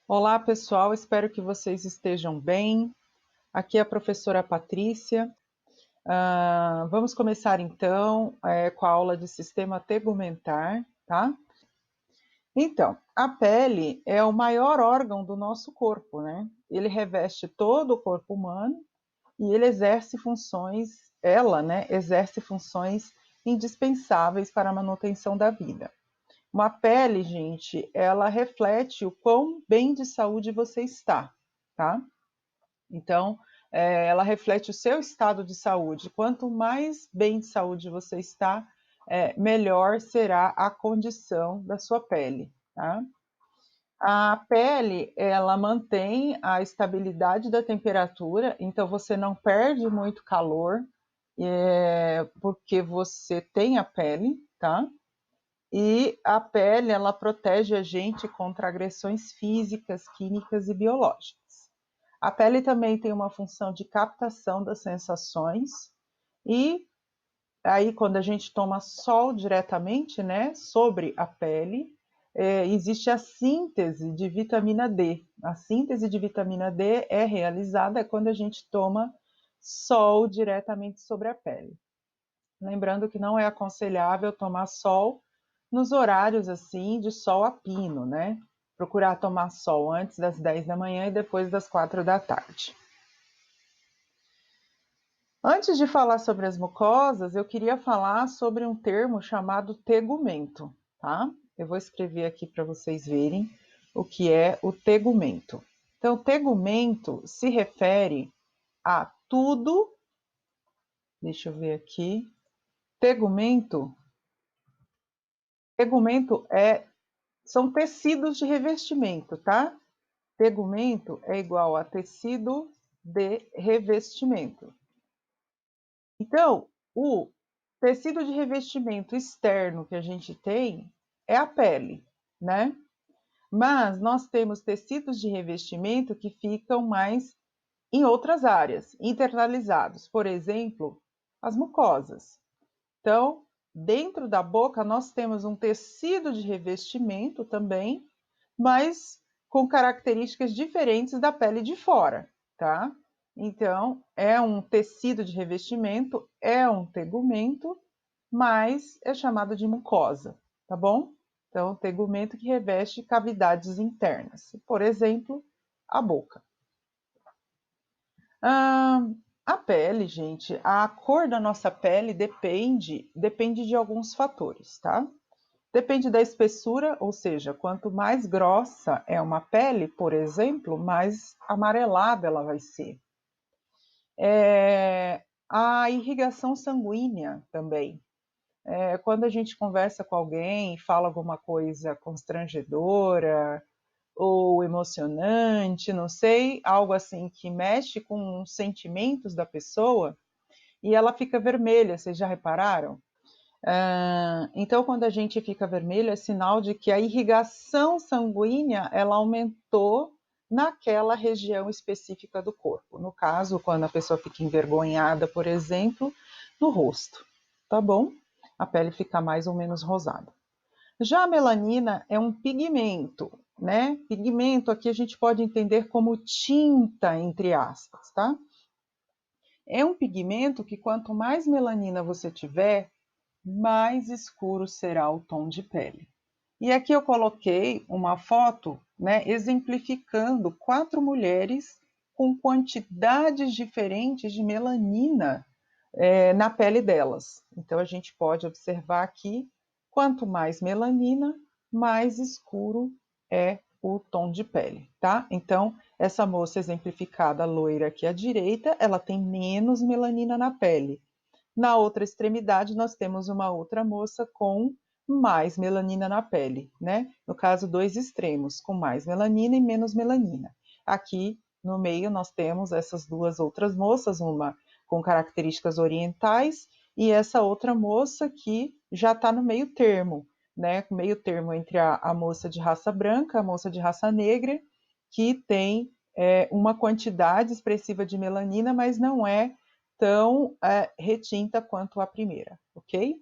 Olá, pessoal, espero que vocês estejam bem. Aqui é a professora Patrícia. Vamos começar então com a aula de sistema tegumentar, tá? Então, a pele é o maior órgão do nosso corpo, né? Ele reveste todo o corpo humano e ele exerce funções, exerce funções indispensáveis para a manutenção da vida. Uma pele, gente, ela reflete o quão bem de saúde você está, tá? Então, ela reflete o seu estado de saúde. Quanto mais bem de saúde você está, melhor será a condição da sua pele, tá? A pele, ela mantém a estabilidade da temperatura, então você não perde muito calor, porque você tem a pele, tá? E a pele, ela protege a gente contra agressões físicas, químicas e biológicas. A pele também tem uma função de captação das sensações e aí quando a gente toma sol diretamente, né, sobre a pele, existe a síntese de vitamina D. A síntese de vitamina D é realizada quando a gente toma sol diretamente sobre a pele. Lembrando que não é aconselhável tomar sol nos horários assim de sol a pino, né? Procurar tomar sol antes das 10 da manhã e depois das 4 da tarde. Antes de falar sobre as mucosas, eu queria falar sobre um termo chamado tegumento, tá? Eu vou escrever aqui para vocês verem o que é o tegumento. Então, tegumento se refere a tudo. Deixa eu ver aqui. Tegumento. São tecidos de revestimento, tá? Tegumento é igual a tecido de revestimento. Então, o tecido de revestimento externo que a gente tem é a pele, né? Mas nós temos tecidos de revestimento que ficam mais em outras áreas, internalizados. Por exemplo, as mucosas. Então, dentro da boca, nós temos um tecido de revestimento também, mas com características diferentes da pele de fora, tá? Então, é um tecido de revestimento, é um tegumento, mas é chamado de mucosa, tá bom? Então, tegumento que reveste cavidades internas, por exemplo, a boca. A pele, gente, a cor da nossa pele depende de alguns fatores, tá? Depende da espessura, ou seja, quanto mais grossa é uma pele, por exemplo, mais amarelada ela vai ser. A irrigação sanguínea também. Quando a gente conversa com alguém e fala alguma coisa constrangedora ou emocionante, não sei, algo assim que mexe com os sentimentos da pessoa e ela fica vermelha, vocês já repararam? Então, quando a gente fica vermelho, é sinal de que a irrigação sanguínea ela aumentou naquela região específica do corpo. No caso, quando a pessoa fica envergonhada, por exemplo, no rosto, tá bom? A pele fica mais ou menos rosada. Já a melanina é um pigmento, né? Pigmento aqui a gente pode entender como tinta, entre aspas, tá? É um pigmento que quanto mais melanina você tiver, mais escuro será o tom de pele. E aqui eu coloquei uma foto, né, exemplificando 4 mulheres com quantidades diferentes de melanina na pele delas. Então a gente pode observar aqui, quanto mais melanina, mais escuro é o tom de pele, tá? Então, essa moça exemplificada, loira aqui à direita, ela tem menos melanina na pele. Na outra extremidade, nós temos uma outra moça com mais melanina na pele, né? No caso, dois extremos, com mais melanina e menos melanina. Aqui no meio, nós temos essas duas outras moças, uma com características orientais e essa outra moça que já está no meio termo, né? Meio termo entre a moça de raça branca, a moça de raça negra, que tem uma quantidade expressiva de melanina, mas não é tão retinta quanto a primeira, ok?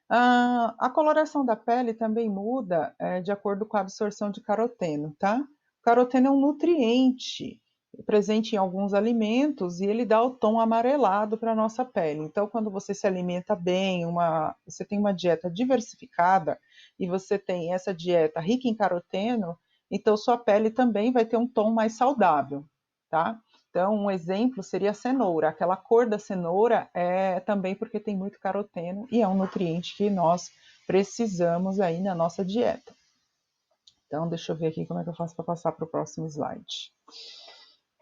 A coloração da pele também muda de acordo com a absorção de caroteno, tá? O caroteno é um nutriente presente em alguns alimentos e ele dá o tom amarelado para a nossa pele. Então, quando você se alimenta bem, você tem uma dieta diversificada e você tem essa dieta rica em caroteno, então sua pele também vai ter um tom mais saudável, tá? Então, um exemplo seria a cenoura. Aquela cor da cenoura é também porque tem muito caroteno e é um nutriente que nós precisamos aí na nossa dieta. Então, deixa eu ver aqui como é que eu faço para passar para o próximo slide.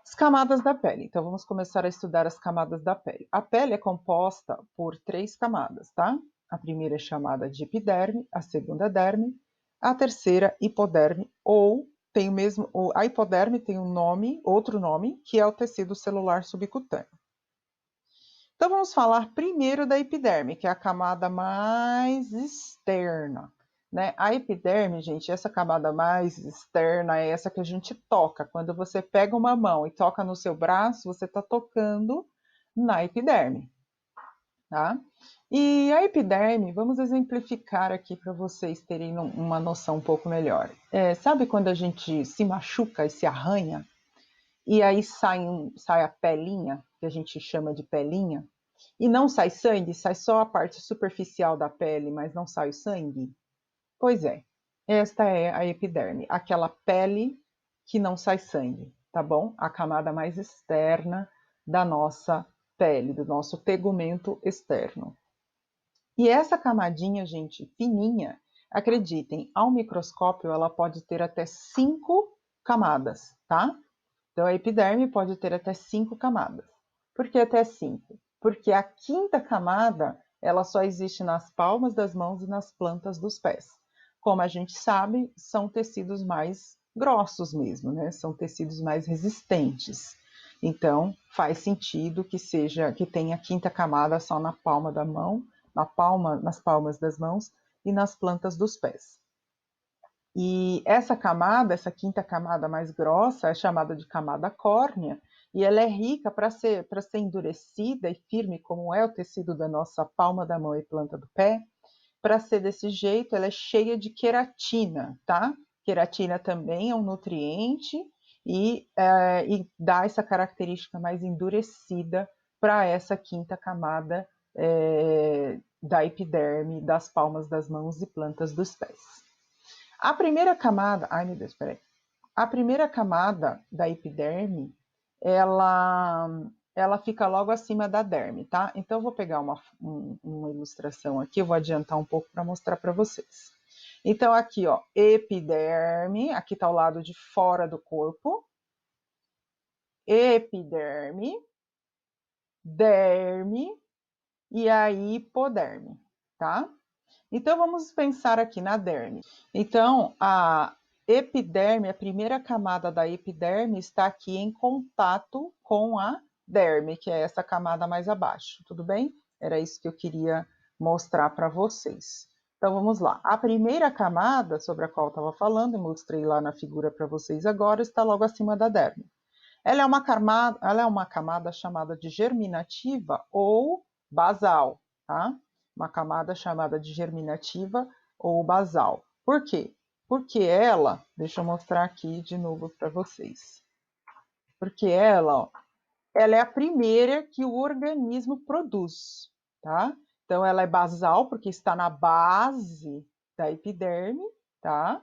As camadas da pele. Então, vamos começar a estudar as camadas da pele. A pele é composta por 3 camadas, tá? A primeira é chamada de epiderme, a segunda derme, a terceira hipoderme, ou tem o mesmo, a hipoderme tem um nome, outro nome, que é o tecido celular subcutâneo. Então vamos falar primeiro da epiderme, que é a camada mais externa. Né? A epiderme, gente, essa camada mais externa é essa que a gente toca. Quando você pega uma mão e toca no seu braço, você está tocando na epiderme. Tá? E a epiderme, vamos exemplificar aqui para vocês terem uma noção um pouco melhor. Sabe quando a gente se machuca e se arranha? E aí sai a pelinha, que a gente chama de pelinha, e não sai sangue, sai só a parte superficial da pele, mas não sai o sangue? Pois é, esta é a epiderme, aquela pele que não sai sangue, tá bom? A camada mais externa da nossa pele, do nosso tegumento externo. E essa camadinha, gente, fininha, acreditem, ao microscópio ela pode ter até 5 camadas, tá? Então, a epiderme pode ter até 5 camadas. Por que até 5? Porque a quinta camada, ela só existe nas palmas das mãos e nas plantas dos pés. Como a gente sabe, são tecidos mais grossos mesmo, né? São tecidos mais resistentes. Então, faz sentido que tenha a quinta camada só na palma da mão, nas palmas das mãos e nas plantas dos pés. E essa camada, essa quinta camada mais grossa, é chamada de camada córnea, e ela é rica para ser endurecida e firme, como é o tecido da nossa palma da mão e planta do pé. Para ser desse jeito, ela é cheia de queratina, tá? Queratina também é um nutriente e dá essa característica mais endurecida para essa quinta camada da epiderme, das palmas das mãos e plantas dos pés. A primeira camada, ai meu Deus, peraí. A primeira camada da epiderme, ela fica logo acima da derme, tá? Então eu vou pegar uma ilustração aqui, eu vou adiantar um pouco para mostrar para vocês. Então aqui, ó, epiderme, aqui está o lado de fora do corpo. Epiderme, derme e aí hipoderme, tá? Então vamos pensar aqui na derme. Então a epiderme, a primeira camada da epiderme está aqui em contato com a derme, que é essa camada mais abaixo, tudo bem? Era isso que eu queria mostrar para vocês. Então vamos lá. A primeira camada sobre a qual eu estava falando, eu mostrei lá na figura para vocês agora, está logo acima da derme. Ela é uma camada chamada de germinativa ou basal, tá? Uma camada chamada de germinativa ou basal. Por quê? Porque ela, deixa eu mostrar aqui de novo para vocês. Porque ela, ó, ela é a primeira que o organismo produz, tá? Então ela é basal porque está na base da epiderme, tá?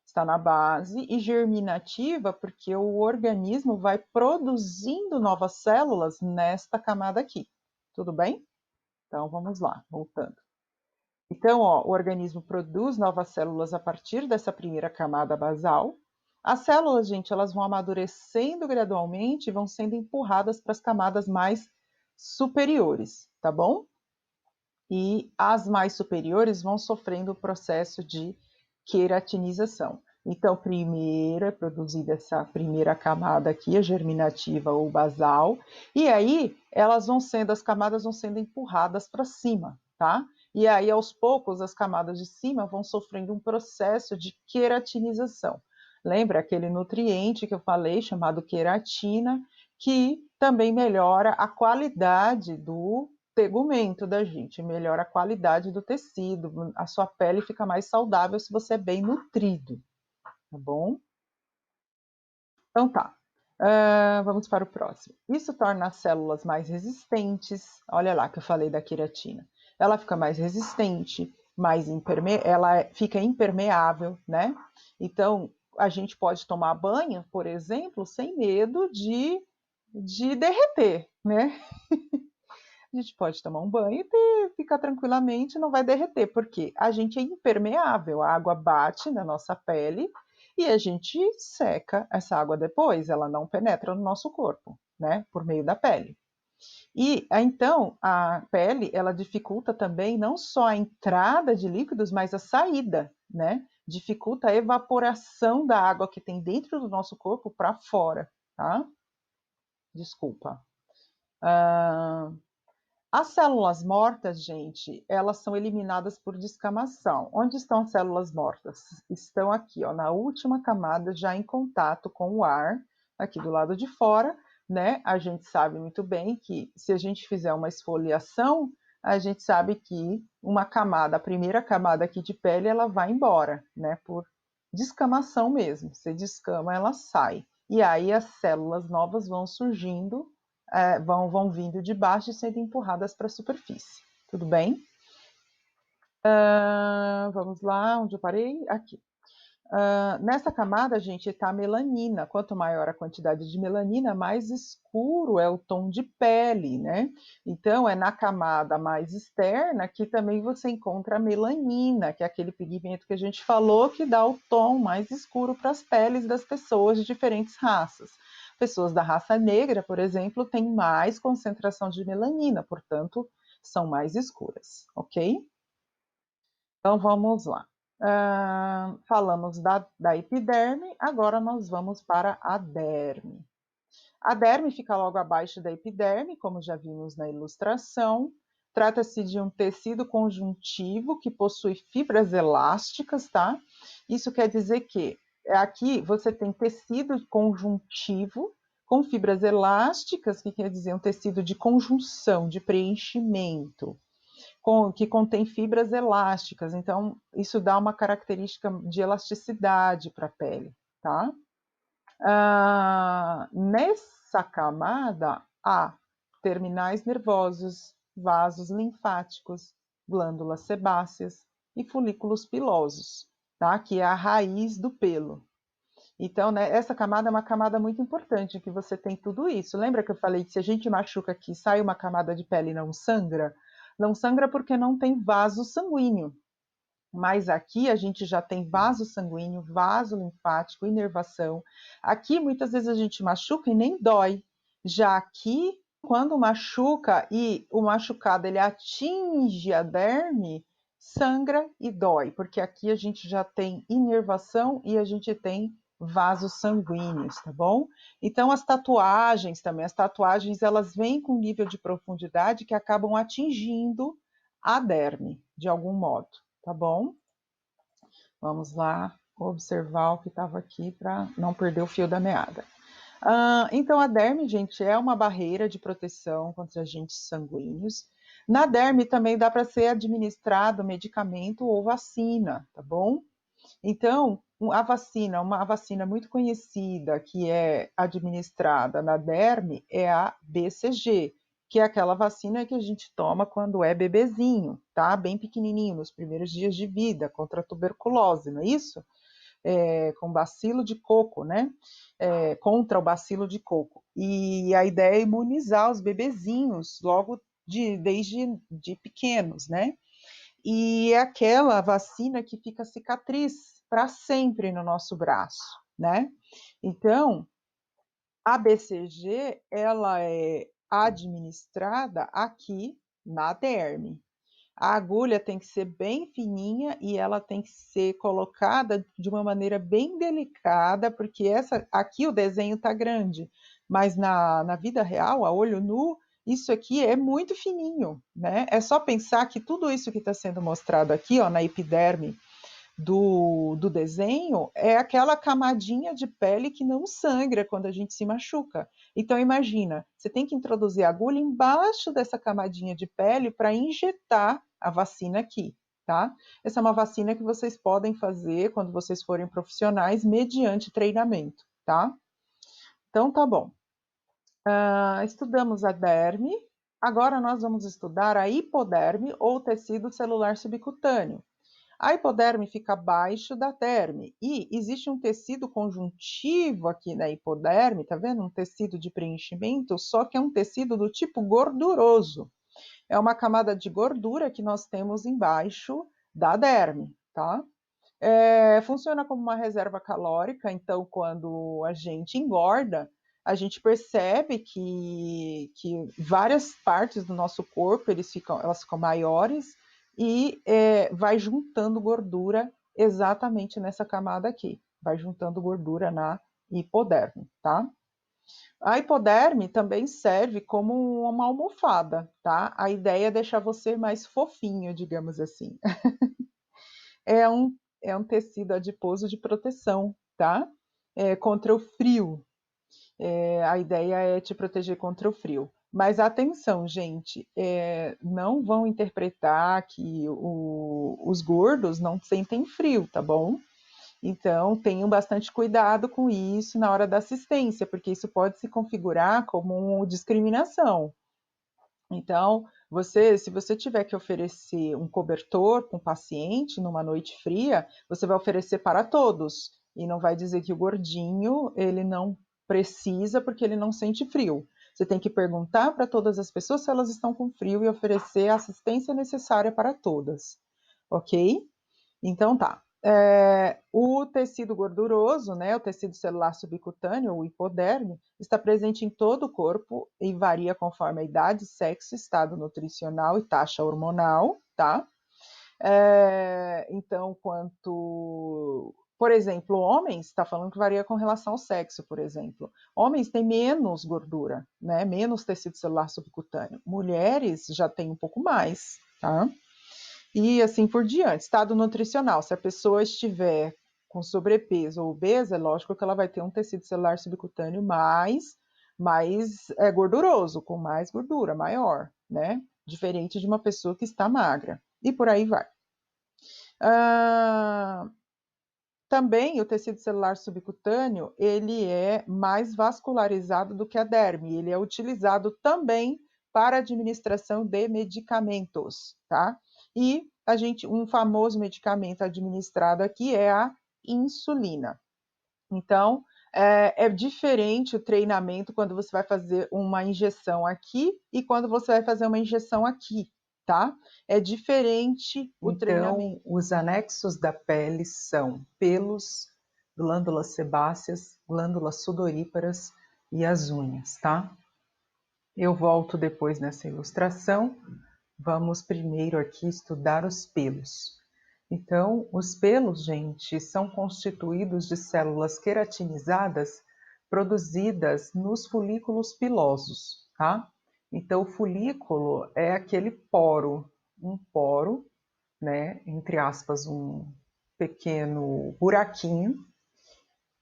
Está na base, e germinativa, porque o organismo vai produzindo novas células nesta camada aqui. Tudo bem? Então vamos lá, voltando. Então, ó, o organismo produz novas células a partir dessa primeira camada basal. As células, gente, elas vão amadurecendo gradualmente e vão sendo empurradas para as camadas mais superiores, tá bom? E as mais superiores vão sofrendo o processo de queratinização. Então, primeiro é produzida essa primeira camada aqui, a germinativa ou basal, e aí as camadas vão sendo empurradas para cima, tá? E aí, aos poucos, as camadas de cima vão sofrendo um processo de queratinização. Lembra aquele nutriente que eu falei, chamado queratina, que também melhora a qualidade do tegumento da gente, melhora a qualidade do tecido, a sua pele fica mais saudável se você é bem nutrido, tá bom? Então tá. Vamos para o próximo. Isso torna as células mais resistentes. Olha lá que eu falei da queratina. Ela fica mais resistente, ela fica impermeável, né? Então, a gente pode tomar banho, por exemplo, sem medo de derreter, né? A gente pode tomar um banho e ficar tranquilamente, não vai derreter, porque a gente é impermeável, a água bate na nossa pele e a gente seca essa água depois, ela não penetra no nosso corpo, né, por meio da pele. E então a pele, ela dificulta também não só a entrada de líquidos, mas a saída, né? Dificulta a evaporação da água que tem dentro do nosso corpo para fora, tá? Desculpa. As células mortas, gente, elas são eliminadas por descamação. Onde estão as células mortas? Estão aqui, ó, na última camada, já em contato com o ar, aqui do lado de fora, né? A gente sabe muito bem que se a gente fizer uma esfoliação, a gente sabe que uma camada, a primeira camada aqui de pele, ela vai embora, né? Por descamação mesmo. Você descama, ela sai. E aí as células novas vão surgindo, vão vindo de baixo e sendo empurradas para a superfície. Tudo bem? Vamos lá, onde eu parei? Aqui. Nessa camada, gente, está a melanina. Quanto maior a quantidade de melanina, mais escuro é o tom de pele, né? Então, é na camada mais externa que também você encontra a melanina, que é aquele pigmento que a gente falou que dá o tom mais escuro para as peles das pessoas de diferentes raças. Pessoas da raça negra, por exemplo, têm mais concentração de melanina, portanto, são mais escuras, ok? Então vamos lá. Falamos da epiderme, agora nós vamos para a derme. A derme fica logo abaixo da epiderme, como já vimos na ilustração. Trata-se de um tecido conjuntivo que possui fibras elásticas, tá? Isso quer dizer que aqui você tem tecido conjuntivo com fibras elásticas, que quer dizer um tecido de conjunção, de preenchimento, que contém fibras elásticas. Então, isso dá uma característica de elasticidade para a pele, tá? Nessa camada há terminais nervosos, vasos linfáticos, glândulas sebáceas e folículos pilosos, tá? Que é a raiz do pelo. Então, né, essa camada é uma camada muito importante, que você tem tudo isso. Lembra que eu falei que se a gente machuca aqui, sai uma camada de pele e não sangra? Não sangra porque não tem vaso sanguíneo. Mas aqui a gente já tem vaso sanguíneo, vaso linfático, inervação. Aqui muitas vezes a gente machuca e nem dói. Já aqui, quando machuca e o machucado ele atinge a derme, sangra e dói, porque aqui a gente já tem inervação e a gente tem vasos sanguíneos, tá bom? Então as tatuagens também, as tatuagens elas vêm com nível de profundidade que acabam atingindo a derme de algum modo, tá bom? Vamos lá observar o que estava aqui para não perder o fio da meada. Então, a derme, gente, é uma barreira de proteção contra agentes sanguíneos. Na derme também dá para ser administrado medicamento ou vacina, tá bom? Então, uma vacina muito conhecida que é administrada na derme é a BCG, que é aquela vacina que a gente toma quando é bebezinho, tá? Bem pequenininho, nos primeiros dias de vida, contra a tuberculose, não é isso? Com bacilo de coco, né? Contra o bacilo de coco. E a ideia é imunizar os bebezinhos logo desde de pequenos, né? E é aquela vacina que fica cicatriz para sempre no nosso braço, né? Então, a BCG, ela é administrada aqui na derme. A agulha tem que ser bem fininha e ela tem que ser colocada de uma maneira bem delicada, porque aqui o desenho está grande, mas na vida real, a olho nu, isso aqui é muito fininho, né? É só pensar que tudo isso que está sendo mostrado aqui, ó, na epiderme do desenho é aquela camadinha de pele que não sangra quando a gente se machuca. Então, imagina, você tem que introduzir a agulha embaixo dessa camadinha de pele para injetar a vacina aqui, tá? Essa é uma vacina que vocês podem fazer quando vocês forem profissionais, mediante treinamento, tá? Então, tá bom. Estudamos a derme, agora nós vamos estudar a hipoderme ou tecido celular subcutâneo. A hipoderme fica abaixo da derme e existe um tecido conjuntivo aqui na hipoderme, tá vendo? Um tecido de preenchimento, só que é um tecido do tipo gorduroso. É uma camada de gordura que nós temos embaixo da derme, tá? Funciona como uma reserva calórica, então quando a gente engorda, a gente percebe que várias partes do nosso corpo elas ficam maiores e vai juntando gordura exatamente nessa camada aqui, vai juntando gordura na hipoderme, tá? A hipoderme também serve como uma almofada, tá? A ideia é deixar você mais fofinho, digamos assim. É um, é um tecido adiposo de proteção, tá? Contra o frio. A ideia é te proteger contra o frio. Mas atenção, gente, não vão interpretar que os gordos não sentem frio, tá bom? Então, tenham bastante cuidado com isso na hora da assistência, porque isso pode se configurar como uma discriminação. Então, se você tiver que oferecer um cobertor para um paciente numa noite fria, você vai oferecer para todos e não vai dizer que o gordinho ele não precisa porque ele não sente frio. Você tem que perguntar para todas as pessoas se elas estão com frio e oferecer a assistência necessária para todas, ok? Então tá. O tecido gorduroso, né, o tecido celular subcutâneo, o hipoderme, está presente em todo o corpo e varia conforme a idade, sexo, estado nutricional e taxa hormonal, tá? Então, por exemplo, homens, está falando que varia com relação ao sexo, por exemplo. Homens têm menos gordura, né, menos tecido celular subcutâneo. Mulheres já têm um pouco mais, tá? E assim por diante. Estado nutricional, se a pessoa estiver com sobrepeso ou obesa, é lógico que ela vai ter um tecido celular subcutâneo mais gorduroso, com mais gordura, maior, né? Diferente de uma pessoa que está magra. E por aí vai. Também o tecido celular subcutâneo, ele é mais vascularizado do que a derme. Ele é utilizado também para administração de medicamentos, tá? E um famoso medicamento administrado aqui é a insulina. Então, é diferente o treinamento quando você vai fazer uma injeção aqui e quando você vai fazer uma injeção aqui, tá? É diferente o treinamento. Então, os anexos da pele são pelos, glândulas sebáceas, glândulas sudoríparas e as unhas, tá? Eu volto depois nessa ilustração. Vamos primeiro aqui estudar os pelos. Então, os pelos, gente, são constituídos de células queratinizadas produzidas nos folículos pilosos, tá? Então, o folículo é aquele poro, um poro, né, entre aspas, um pequeno buraquinho,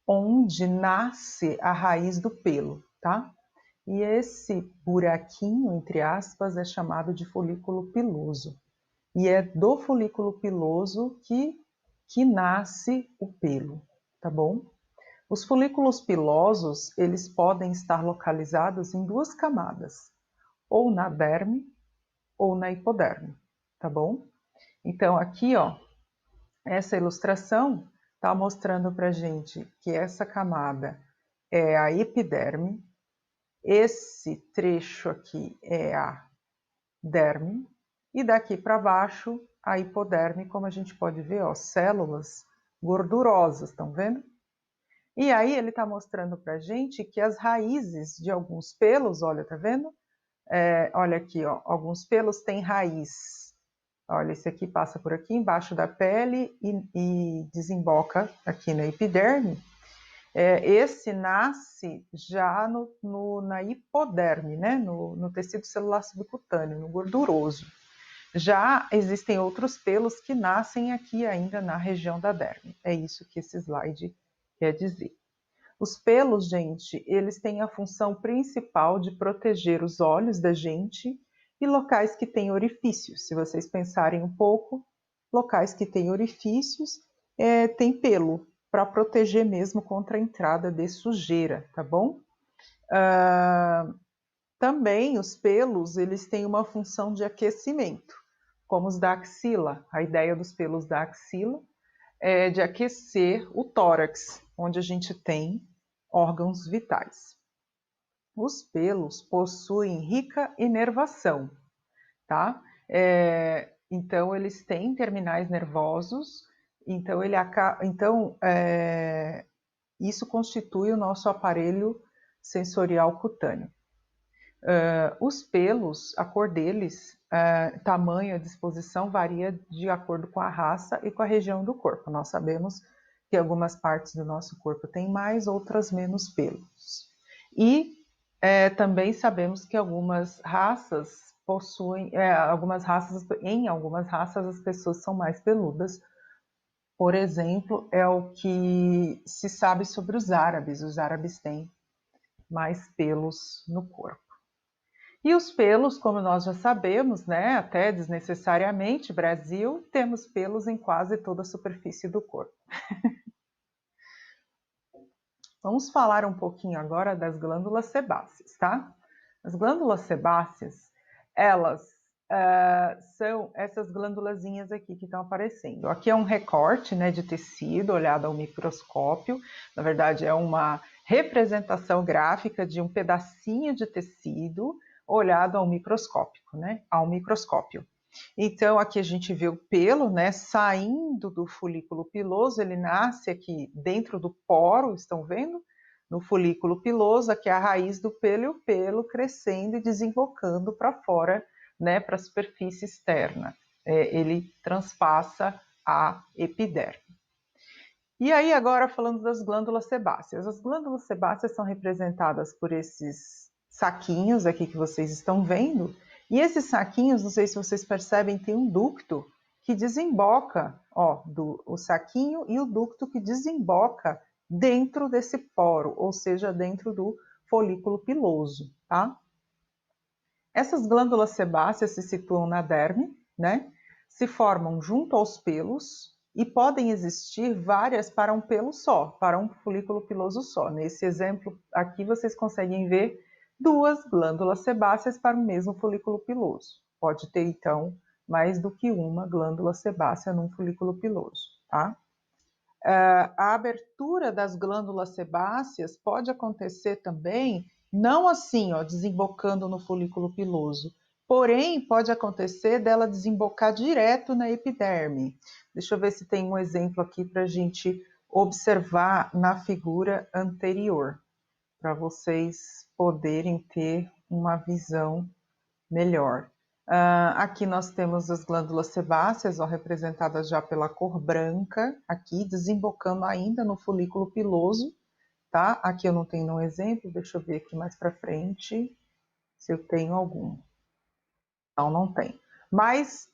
onde nasce a raiz do pelo, tá? E esse buraquinho, entre aspas, é chamado de folículo piloso. E é do folículo piloso que nasce o pelo, tá bom? Os folículos pilosos, eles podem estar localizados em duas camadas, ou na derme ou na hipoderme, tá bom? Então, aqui, ó, essa ilustração está mostrando para gente que essa camada é a epiderme, esse trecho aqui é a derme, e daqui para baixo a hipoderme, como a gente pode ver, ó, células gordurosas, estão vendo? E aí ele está mostrando para gente que as raízes de alguns pelos, olha, tá vendo? Olha aqui, ó, alguns pelos têm raiz. Olha, esse aqui passa por aqui embaixo da pele e desemboca aqui na epiderme. Esse nasce já na hipoderme, né? No tecido celular subcutâneo, no gorduroso. Já existem outros pelos que nascem aqui ainda na região da derme. É isso que esse slide quer dizer. Os pelos, gente, eles têm a função principal de proteger os olhos da gente e locais que têm orifícios. Se vocês pensarem um pouco, locais que têm orifícios tem pelo, para proteger mesmo contra a entrada de sujeira, tá bom? Também os pelos, eles têm uma função de aquecimento, como os da axila. A ideia dos pelos da axila é de aquecer o tórax, onde a gente tem órgãos vitais. Os pelos possuem rica inervação, tá? Então, eles têm terminais nervosos, então, isso constitui o nosso aparelho sensorial cutâneo. Os pelos, a cor deles, tamanho e disposição varia de acordo com a raça e com a região do corpo. Nós sabemos que algumas partes do nosso corpo têm mais, outras menos pelos. E também sabemos que algumas raças em algumas raças as pessoas são mais peludas. Por exemplo, é o que se sabe sobre os árabes. Os árabes têm mais pelos no corpo. E os pelos, como nós já sabemos, né, até desnecessariamente, Brasil, temos pelos em quase toda a superfície do corpo. Vamos falar um pouquinho agora das glândulas sebáceas, tá? As glândulas sebáceas, elas são essas glândulazinhas aqui que estão aparecendo. Aqui é um recorte, né, de tecido olhado ao microscópio. Na verdade, é uma representação gráfica de um pedacinho de tecido olhado ao microscópico, né, ao microscópio. Então, aqui a gente vê o pelo, né, saindo do folículo piloso, ele nasce aqui dentro do poro, estão vendo? No folículo piloso, aqui é a raiz do pelo, e o pelo crescendo e desembocando para fora, né, para a superfície externa. Ele transpassa a epiderme. E aí, agora falando das glândulas sebáceas. As glândulas sebáceas são representadas por esses saquinhos aqui que vocês estão vendo. E esses saquinhos, não sei se vocês percebem, tem um ducto que desemboca, ó, o saquinho e o ducto que desemboca dentro desse poro, ou seja, dentro do folículo piloso, tá? Essas glândulas sebáceas se situam na derme, né? Se formam junto aos pelos e podem existir várias para um pelo só, para um folículo piloso só. Nesse exemplo aqui vocês conseguem ver duas glândulas sebáceas para o mesmo folículo piloso. Pode ter, então, mais do que uma glândula sebácea num folículo piloso, tá? A abertura das glândulas sebáceas pode acontecer também, não assim, ó, desembocando no folículo piloso, porém pode acontecer dela desembocar direto na epiderme. Deixa eu ver se tem um exemplo aqui para a gente observar na figura anterior, para vocês poderem ter uma visão melhor. Aqui nós temos as glândulas sebáceas, ó, representadas já pela cor branca, aqui desembocando ainda no folículo piloso, tá? Aqui eu não tenho um exemplo, deixa eu ver aqui mais para frente se eu tenho algum. Não tem. Mas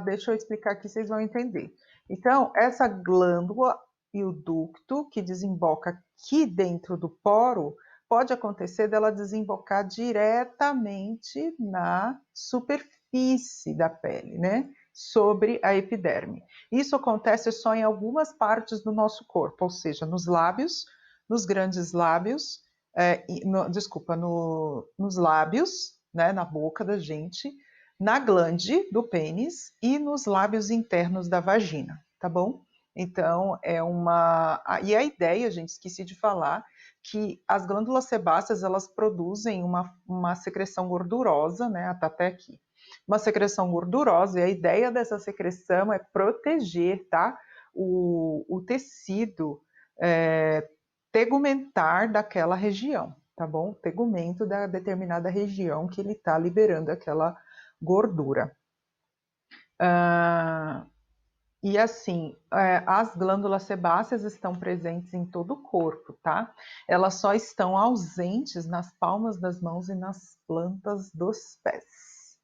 deixa eu explicar aqui, vocês vão entender. Então, essa glândula e o ducto que desemboca aqui dentro do poro, pode acontecer dela desembocar diretamente na superfície da pele, né? Sobre a epiderme. Isso acontece só em algumas partes do nosso corpo, ou seja, nos lábios, nos grandes lábios, nos lábios, né, na boca da gente, na glande do pênis e nos lábios internos da vagina, tá bom? Então, E a ideia, gente, esqueci de falar, que as glândulas sebáceas, elas produzem uma secreção gordurosa, né, tá até aqui. Uma secreção gordurosa, e a ideia dessa secreção é proteger, tá? O tecido tegumentar daquela região, tá bom? Tegumento da determinada região que ele está liberando aquela gordura. E assim, as glândulas sebáceas estão presentes em todo o corpo, tá? Elas só estão ausentes nas palmas das mãos e nas plantas dos pés.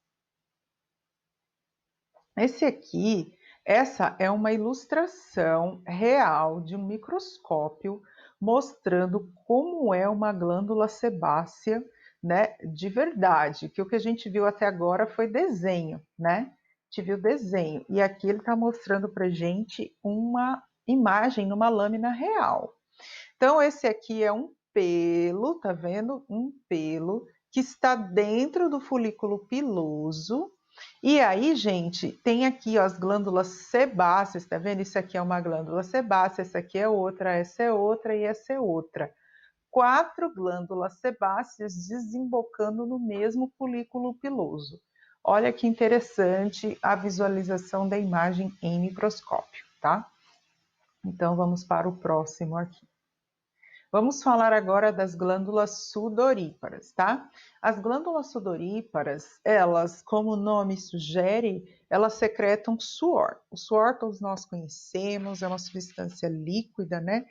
Essa é uma ilustração real de um microscópio mostrando como é uma glândula sebácea, né, de verdade, que o que a gente viu até agora foi desenho, né? A gente viu desenho, e aqui ele está mostrando para gente uma imagem numa lâmina real. Então, esse aqui é um pelo, tá vendo? Um pelo que está dentro do folículo piloso. E aí, gente, tem aqui ó, as glândulas sebáceas, tá vendo? Isso aqui é uma glândula sebácea, essa aqui é outra, essa é outra e essa é outra. 4 glândulas sebáceas desembocando no mesmo folículo piloso. Olha que interessante a visualização da imagem em microscópio, tá? Então, vamos para o próximo aqui. Vamos falar agora das glândulas sudoríparas, tá? As glândulas sudoríparas, elas, como o nome sugere, elas secretam suor. O suor todos nós conhecemos, é uma substância líquida, né?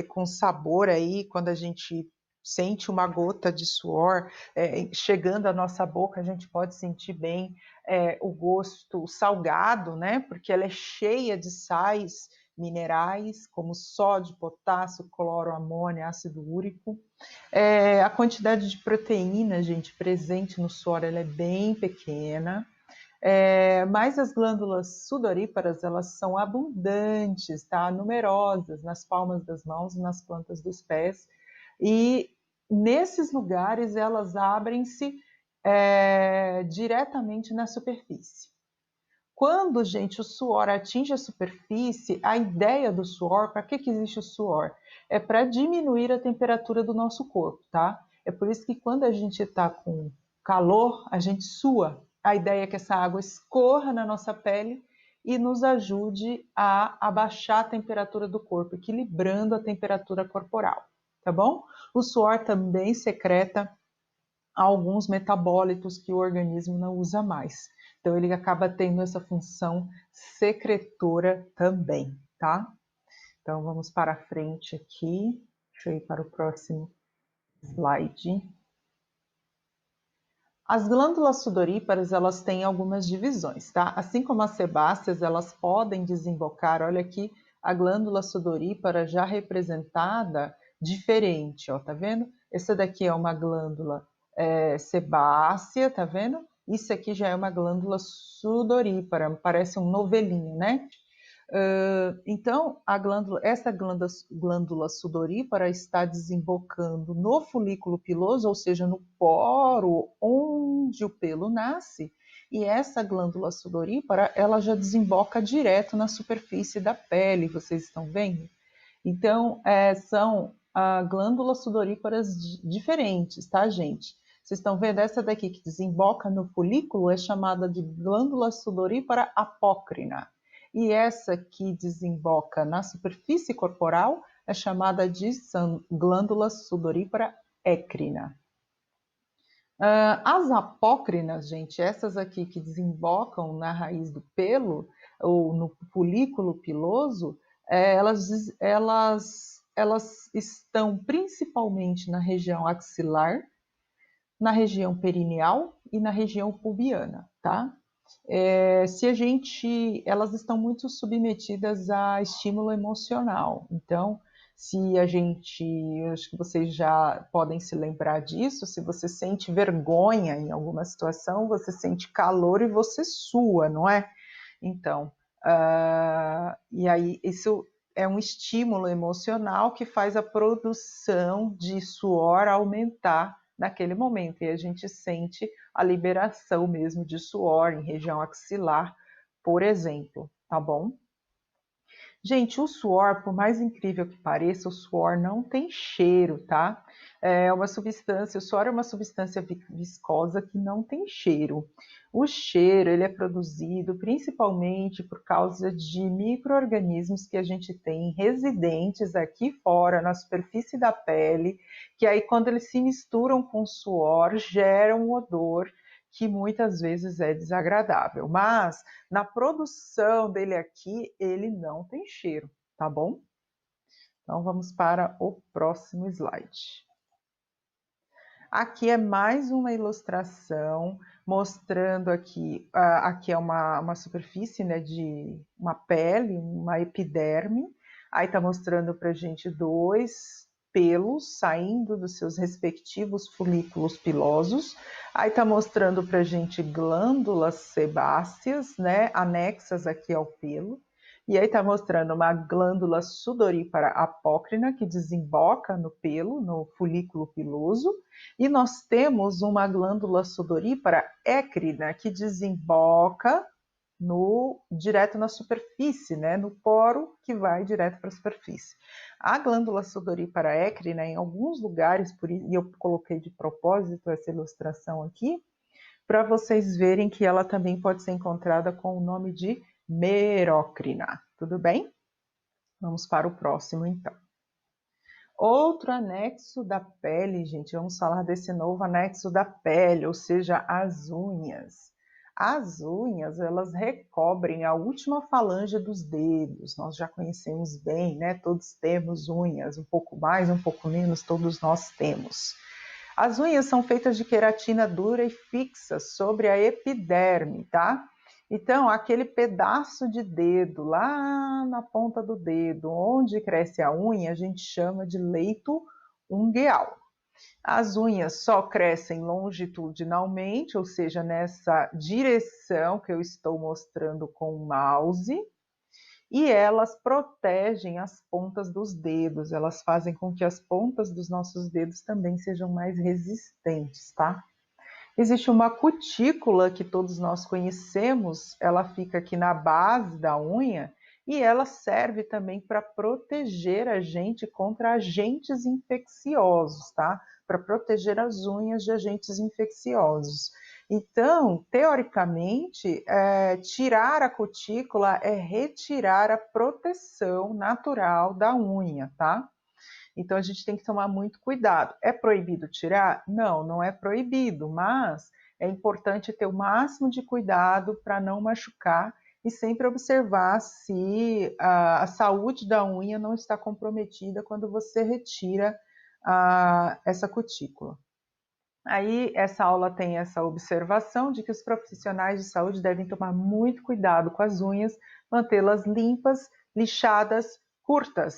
Com sabor aí, quando a gente sente uma gota de suor chegando à nossa boca, a gente pode sentir bem o gosto salgado, né? Porque ela é cheia de sais minerais como sódio, potássio, cloro, amônia, ácido úrico. A quantidade de proteína, gente, presente no suor, ela é bem pequena. Mas as glândulas sudoríparas, elas são abundantes, tá? Numerosas nas palmas das mãos e nas plantas dos pés. E nesses lugares, elas abrem-se diretamente na superfície. Quando, gente, o suor atinge a superfície, a ideia do suor, para que existe o suor? É para diminuir a temperatura do nosso corpo, tá? É por isso que quando a gente está com calor, a gente sua. A ideia é que essa água escorra na nossa pele e nos ajude a abaixar a temperatura do corpo, equilibrando a temperatura corporal, tá bom? O suor também secreta alguns metabólitos que o organismo não usa mais. Então, ele acaba tendo essa função secretora também, tá? Então, vamos para frente aqui. Deixa eu ir para o próximo slide. As glândulas sudoríparas, elas têm algumas divisões, tá? Assim como as sebáceas, elas podem desembocar, olha aqui, a glândula sudorípara já representada diferente, ó, tá vendo? Essa daqui é uma glândula sebácea, tá vendo? Isso aqui já é uma glândula sudorípara, parece um novelinho, né? Então, essa glândula sudorípara está desembocando no folículo piloso, ou seja, no poro onde o pelo nasce, e essa glândula sudorípara, ela já desemboca direto na superfície da pele, vocês estão vendo? Então, são glândulas sudoríparas diferentes, tá, gente? Vocês estão vendo? Essa daqui que desemboca no folículo é chamada de glândula sudorípara apócrina. E essa que desemboca na superfície corporal é chamada de glândula sudorípara écrina. As apócrinas, gente, essas aqui que desembocam na raiz do pelo ou no folículo piloso, elas estão principalmente na região axilar, na região perineal e na região pubiana, tá? Elas estão muito submetidas a estímulo emocional. Então, se a gente, eu acho que vocês já podem se lembrar disso, se você sente vergonha em alguma situação, você sente calor e você sua, não é? Então, e aí isso é um estímulo emocional que faz a produção de suor aumentar naquele momento, e a gente sente a liberação mesmo de suor em região axilar, por exemplo, tá bom? Gente, o suor, por mais incrível que pareça, o suor não tem cheiro, tá? O suor é uma substância viscosa que não tem cheiro. O cheiro, ele é produzido principalmente por causa de micro-organismos que a gente tem residentes aqui fora, na superfície da pele, que aí quando eles se misturam com o suor, geram um odor que muitas vezes é desagradável. Mas na produção dele aqui, ele não tem cheiro, tá bom? Então vamos para o próximo slide. Aqui é mais uma ilustração mostrando aqui, aqui é uma superfície, né, de uma pele, uma epiderme. Aí está mostrando para a gente 2 pelos saindo dos seus respectivos folículos pilosos. Aí está mostrando para a gente glândulas sebáceas, né, anexas aqui ao pelo. E aí está mostrando uma glândula sudorípara apócrina que desemboca no pelo, no folículo piloso. E nós temos uma glândula sudorípara écrina que desemboca direto na superfície, né, no poro que vai direto para a superfície. A glândula sudorípara écrina, em alguns lugares, e eu coloquei de propósito essa ilustração aqui, para vocês verem que ela também pode ser encontrada com o nome de merócrina. Tudo bem? Vamos para o próximo, então. Outro anexo da pele, gente, vamos falar desse novo anexo da pele, ou seja, as unhas. As unhas, elas recobrem a última falange dos dedos. Nós já conhecemos bem, né? Todos temos unhas, um pouco mais, um pouco menos, todos nós temos. As unhas são feitas de queratina dura e fixa sobre a epiderme, tá? Então, aquele pedaço de dedo lá na ponta do dedo, onde cresce a unha, a gente chama de leito ungueal. As unhas só crescem longitudinalmente, ou seja, nessa direção que eu estou mostrando com o mouse, e elas protegem as pontas dos dedos, elas fazem com que as pontas dos nossos dedos também sejam mais resistentes, tá? Existe uma cutícula que todos nós conhecemos, ela fica aqui na base da unha e ela serve também para proteger a gente contra agentes infecciosos, tá? Para proteger as unhas de agentes infecciosos. Então, teoricamente, tirar a cutícula é retirar a proteção natural da unha, tá? Então a gente tem que tomar muito cuidado. É proibido tirar? Não, não é proibido, mas é importante ter o máximo de cuidado para não machucar e sempre observar se a saúde da unha não está comprometida quando você retira essa cutícula. Aí, essa aula tem essa observação de que os profissionais de saúde devem tomar muito cuidado com as unhas, mantê-las limpas, lixadas, curtas,